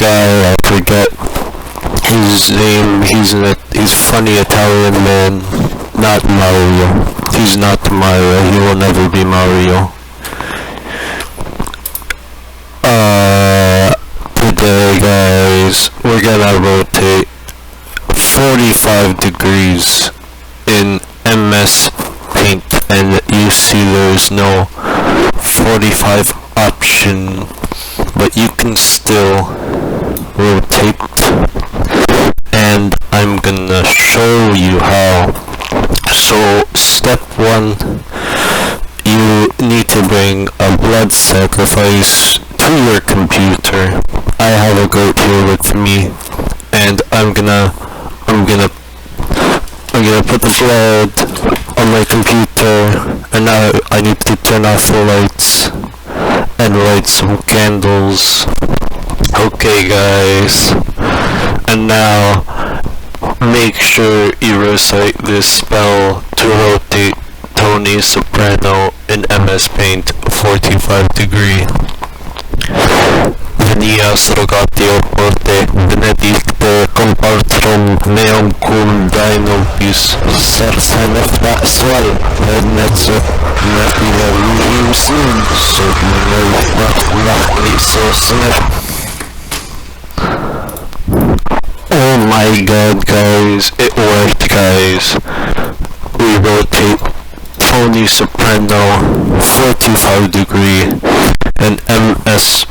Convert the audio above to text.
guy, I forget his name. He's funny Italian man. Not Mario. He's not Mario. He will never be Mario. Today, guys, we're gonna rotate 45 degrees in MS Paint, and you see there's no 45 option, but you can still rotate, and I'm gonna show you how. So step 1, you need to bring a blood sacrifice to your computer. I have a goat here with me, and I'm gonna put the blood on my computer, and now I need to turn off the lights and light some candles. Okay, guys, and now make sure you recite this spell to rotate Tony Soprano in MS Paint 45 degree. Venia surrogatio porte benedicte compartrum meum cum dae nobis serse nefta sual vernetso nepile luvium sin sed lachni sosner. Oh my god, guys, it worked, guys. We rotate Tony Soprano 45 degree and MS